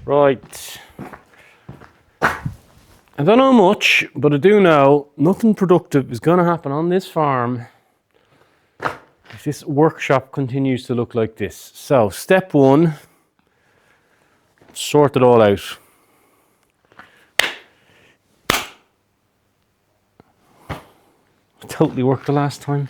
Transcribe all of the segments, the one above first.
Right. I don't know much, but I do know nothing productive is going to happen on this farm if this workshop continues to look like this. So, step one, sort it all out. It totally worked the last time.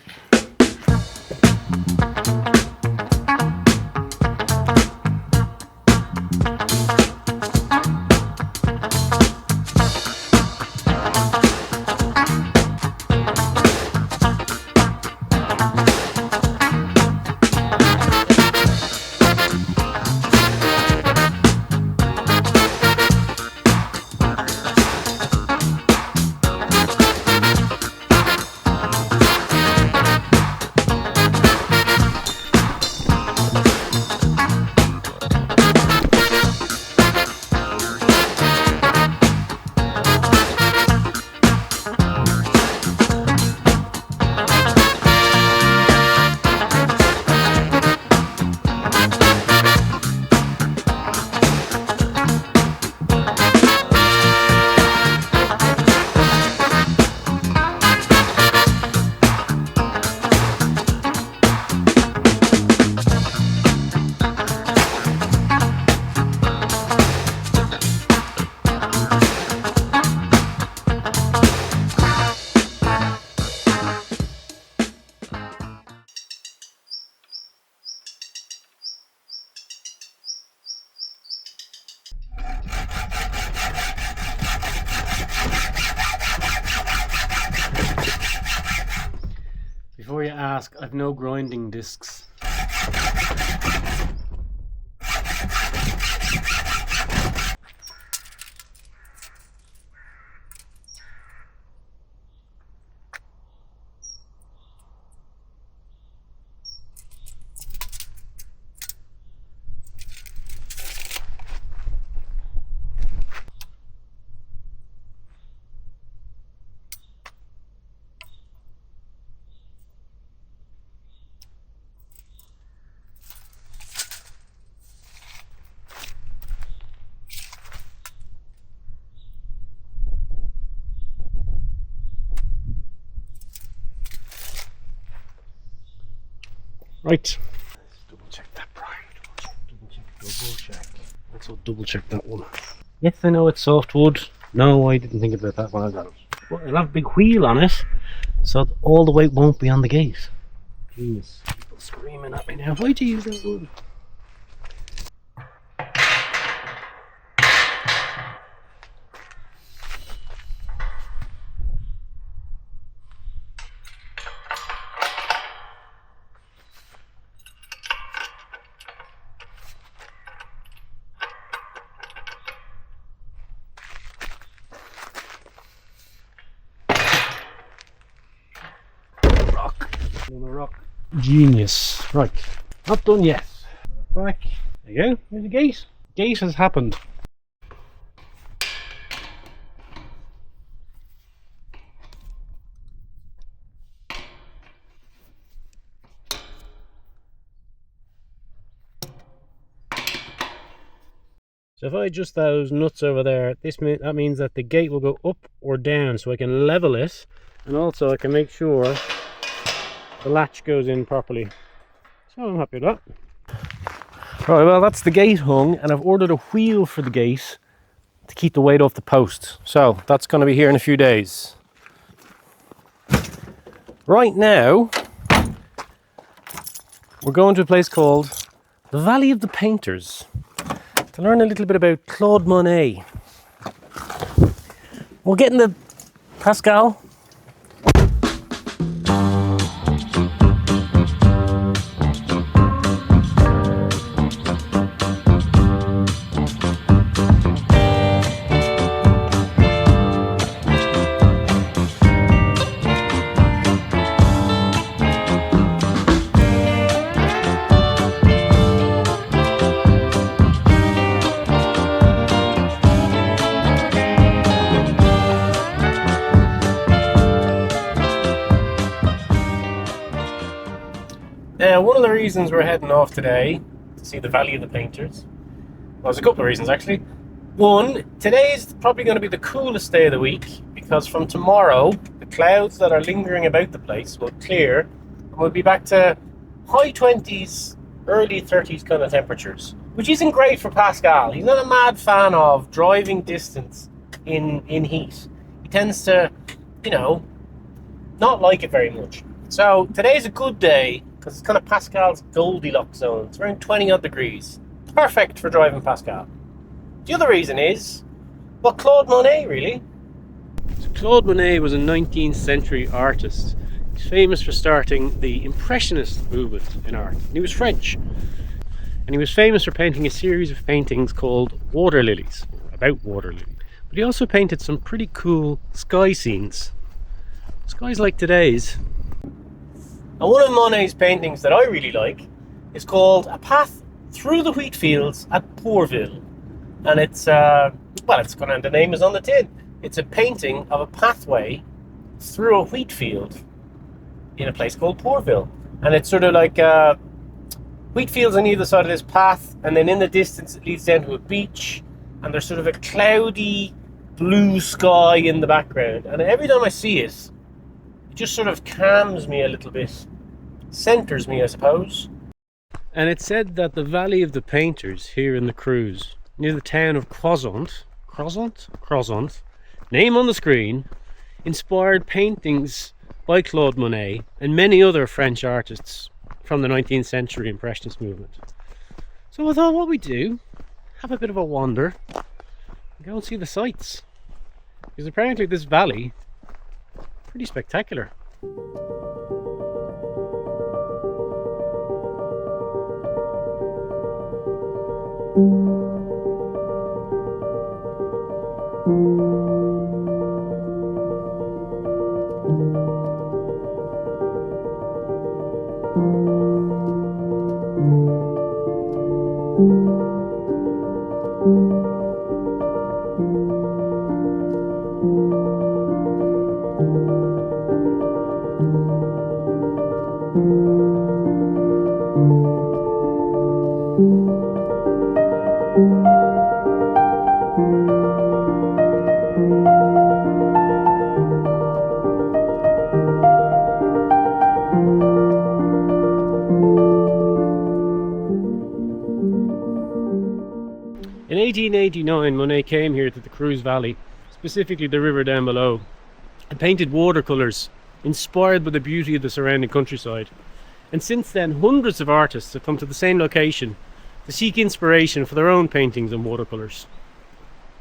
Before you ask, I've no grinding discs. Right. Let's double check that, Brian. Double check. Also double check that one. Yes, I know it's softwood. No, I didn't think about that when I got it. But it'll have a big wheel on it, so all the weight won't be on the gate. Genius. People screaming at me now. Why do you use that wood? Rock. Genius. Right. Not done yet. Back. There you go. There's the gate. Gate has happened. So if I adjust those nuts over there, that means that the gate will go up or down, so I can level it, and also I can make sure the latch goes in properly. So I'm happy with that. Right, well, that's the gate hung, and I've ordered a wheel for the gate to keep the weight off the post. So that's going to be here in a few days. Right now, we're going to a place called the Valley of the Painters to learn a little bit about Claude Monet. We'll get in the Pascal. Now, one of the reasons we're heading off today to see the Valley of the Painters, there's a couple of reasons actually. One, today is probably going to be the coolest day of the week because from tomorrow, the clouds that are lingering about the place will clear and we'll be back to high 20s, early 30s kind of temperatures, which isn't great for Pascal. He's not a mad fan of driving distance in heat. He tends to, not like it very much. So today's a good day because it's kind of Pascal's Goldilocks zone. It's around 20 odd degrees. Perfect for driving Pascal. The other reason is, well, Claude Monet, really. So Claude Monet was a 19th century artist. He's famous for starting the Impressionist movement in art. And he was French. And he was famous for painting a series of paintings called water lilies, about water lilies. But he also painted some pretty cool sky scenes. Skies like today's. And one of Monet's paintings that I really like is called A Path Through the Wheat Fields at Pourville. And it's kind of, the name is on the tin. It's a painting of a pathway through a wheat field in a place called Pourville. And it's sort of like wheat fields on either side of this path, and then in the distance it leads down to a beach, and there's sort of a cloudy blue sky in the background. And every time I see it, it just sort of calms me a little bit, centers me, I suppose. And it's said that the Valley of the Painters here in the Creuse, near the town of Crozant, name on the screen, inspired paintings by Claude Monet and many other French artists from the 19th century Impressionist movement. So I thought what we do, have a bit of a wander, and go and see the sights. Because apparently this valley, pretty spectacular. In 1889, Monet came here to the Creuse Valley, specifically the river down below, and painted watercolours inspired by the beauty of the surrounding countryside. And since then, hundreds of artists have come to the same location to seek inspiration for their own paintings and watercolours.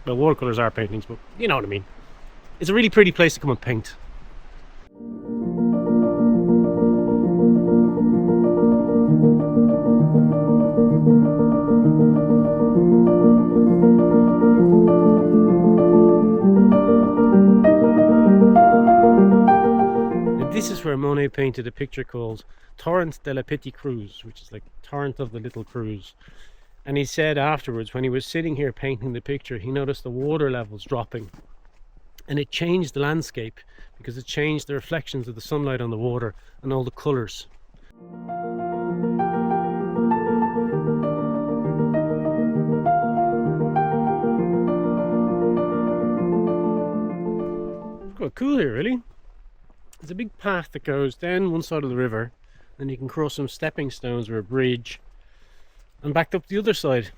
Well, watercolours are paintings, but you know what I mean. It's a really pretty place to come and paint. This is where Monet painted a picture called Torrent de la Petite Creuse, which is like Torrent of the Little Creuse. And he said afterwards, when he was sitting here painting the picture, he noticed the water levels dropping. And it changed the landscape because it changed the reflections of the sunlight on the water and all the colours. It's quite cool here, really. There's a big path that goes down one side of the river, and you can cross some stepping stones or a bridge and back up the other side.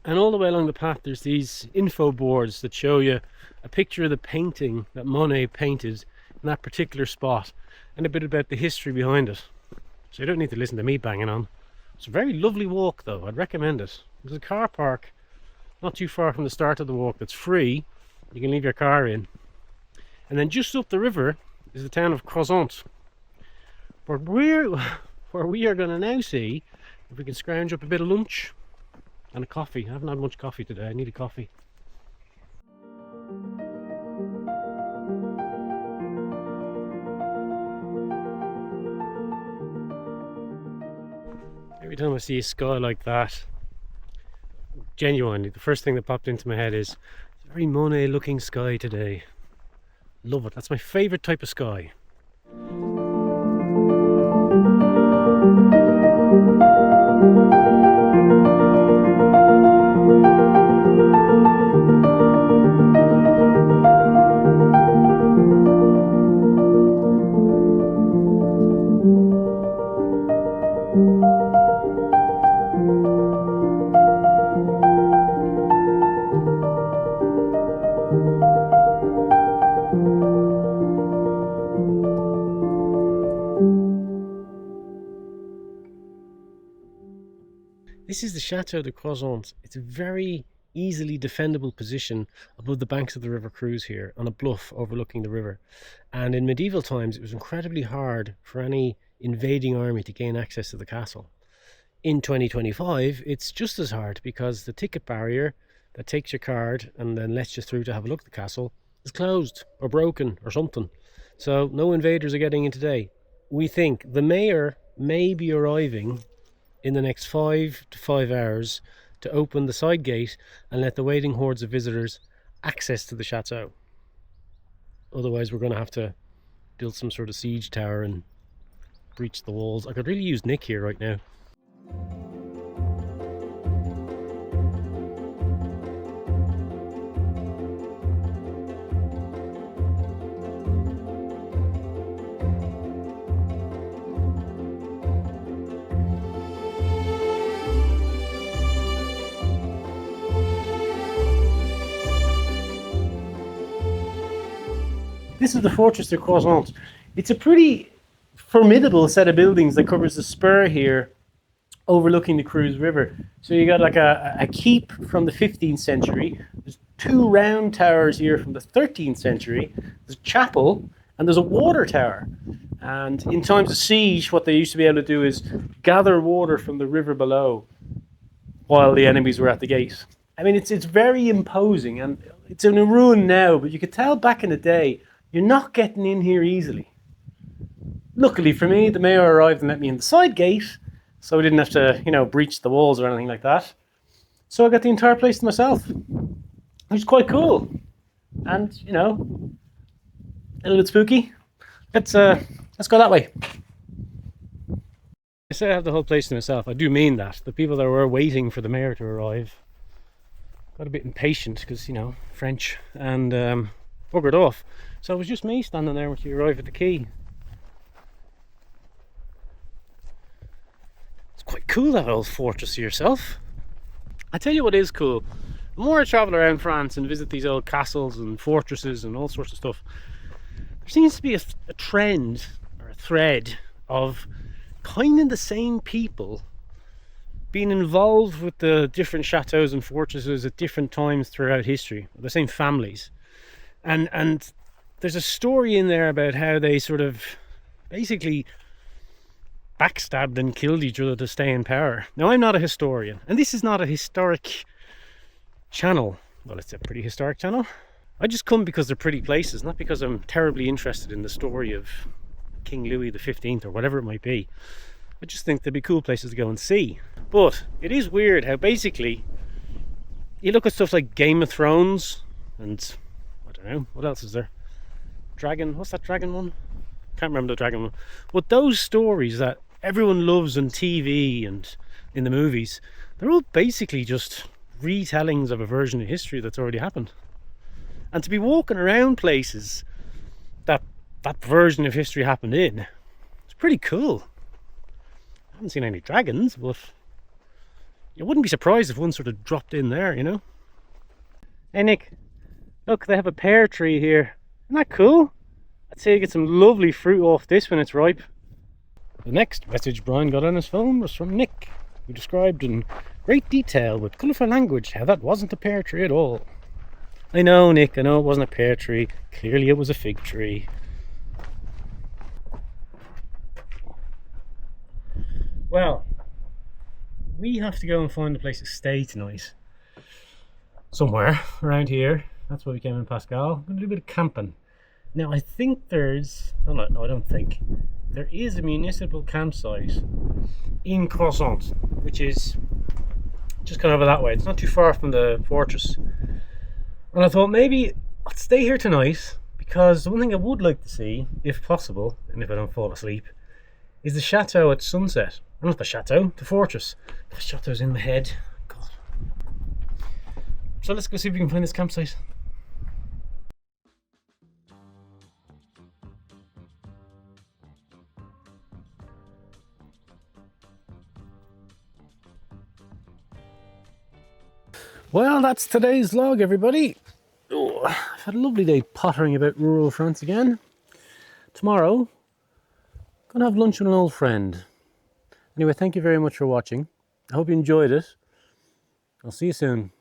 And all the way along the path there's these info boards that show you a picture of the painting that Monet painted in that particular spot and a bit about the history behind it. So you don't need to listen to me banging on. It's a very lovely walk though, I'd recommend it. There's a car park not too far from the start of the walk that's free. You can leave your car in. And then just up the river is the town of Crozant, where we are going to now see if we can scrounge up a bit of lunch and a coffee. I haven't had much coffee today, I need a coffee. Every time I see a sky like that, genuinely, the first thing that popped into my head is, it's a very Monet looking sky today. Love it, that's my favourite type of sky. This is the Chateau de Croissant. It's a very easily defendable position above the banks of the River Creuse here on a bluff overlooking the river. And in medieval times, it was incredibly hard for any invading army to gain access to the castle. In 2025, it's just as hard because the ticket barrier that takes your card and then lets you through to have a look at the castle is closed or broken or something. So no invaders are getting in today. We think the mayor may be arriving in the next 5 to 5 hours to open the side gate and let the waiting hordes of visitors access to the chateau. Otherwise we're going to have to build some sort of siege tower and breach the walls. I could really use Nick here right now. This is the Fortress de Croissant. It's a pretty formidable set of buildings that covers the spur here overlooking the Creuse River. So you got like a keep from the 15th century. There's 2 round towers here from the 13th century. There's a chapel and there's a water tower. And in times of siege, what they used to be able to do is gather water from the river below while the enemies were at the gate. I mean, it's very imposing, and it's in a ruin now, but you could tell back in the day, you're not getting in here easily. Luckily for me, the mayor arrived and let me in the side gate, so I didn't have to, breach the walls or anything like that. So I got the entire place to myself, which is quite cool. And, a little bit spooky. Let's go that way. I say I have the whole place to myself. I do mean that. The people that were waiting for the mayor to arrive got a bit impatient because, French, and buggered off. So it was just me standing there when you arrive at the quay. It's quite cool, that old fortress to yourself. I tell you what is cool. The more I travel around France and visit these old castles and fortresses and all sorts of stuff, there seems to be a trend or a thread of kind of the same people being involved with the different chateaus and fortresses at different times throughout history, the same families. And there's a story in there about how they sort of basically backstabbed and killed each other to stay in power. Now, I'm not a historian, and this is not a historic channel. Well, it's a pretty historic channel. I just come because they're pretty places, not because I'm terribly interested in the story of King Louis XV or whatever it might be. I just think they'd be cool places to go and see. But it is weird how basically you look at stuff like Game of Thrones and I don't know, what else is there? Dragon, what's that dragon one? Can't remember the dragon one. But those stories that everyone loves on TV and in the movies, they're all basically just retellings of a version of history that's already happened. And to be walking around places that version of history happened in, it's pretty cool. I haven't seen any dragons, but you wouldn't be surprised if one sort of dropped in there, Hey Nick, look, they have a pear tree here. Isn't that cool? I'd say you get some lovely fruit off this when it's ripe. The next message Brian got on his phone was from Nick, who described in great detail with colourful language how that wasn't a pear tree at all. I know, Nick, I know it wasn't a pear tree. Clearly it was a fig tree. Well, we have to go and find a place to stay tonight. Somewhere around here. That's why we came in Pascal. We're going to do a bit of camping. Now, I think there's... no, I don't think. There is a municipal campsite in Croissant, which is just kind of over that way. It's not too far from the fortress. And I thought maybe I'd stay here tonight because the one thing I would like to see, if possible, and if I don't fall asleep, is the chateau at sunset. Not the chateau, the fortress. The chateau's in my head. God. So let's go see if we can find this campsite. Well, that's today's vlog, everybody. Oh, I've had a lovely day pottering about rural France again. Tomorrow, I'm gonna have lunch with an old friend. Anyway, thank you very much for watching. I hope you enjoyed it. I'll see you soon.